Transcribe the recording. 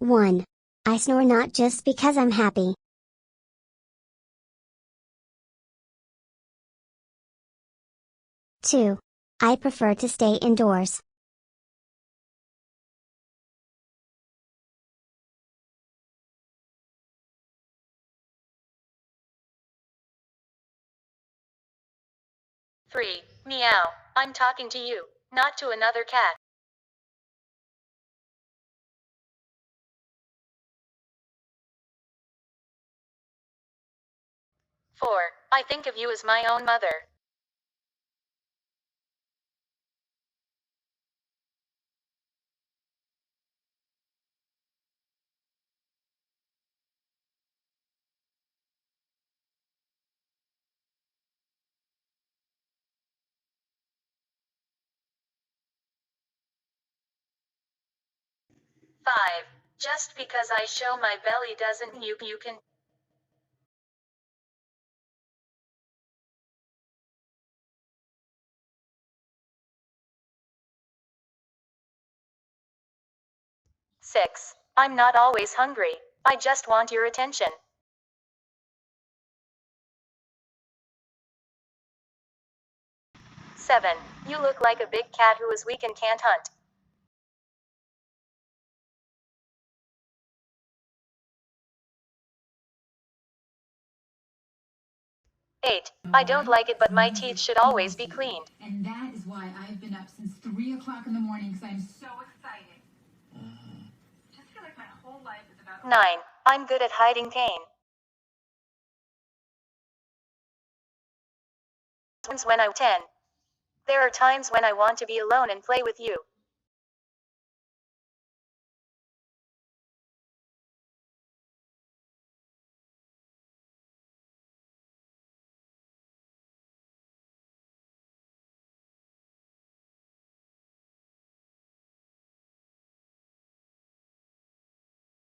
1. I snore not just because I'm happy. 2. I prefer to stay indoors. 3. Meow. I'm talking to you, not to another cat. 4. I think of you as my own mother. 5. Just because I show my belly doesn't mean you can. 6. I'm not always hungry. I just want your attention. 7. You look like a big cat who is weak and can't hunt. 8. I don't like it, but my teeth should always be cleaned. And that is why I've been up since 3 o'clock in the morning, because I'm so excited. Just feel like my whole life is about 9. I'm good at hiding pain. When I'm 10. There are times when I want to be alone and play with you.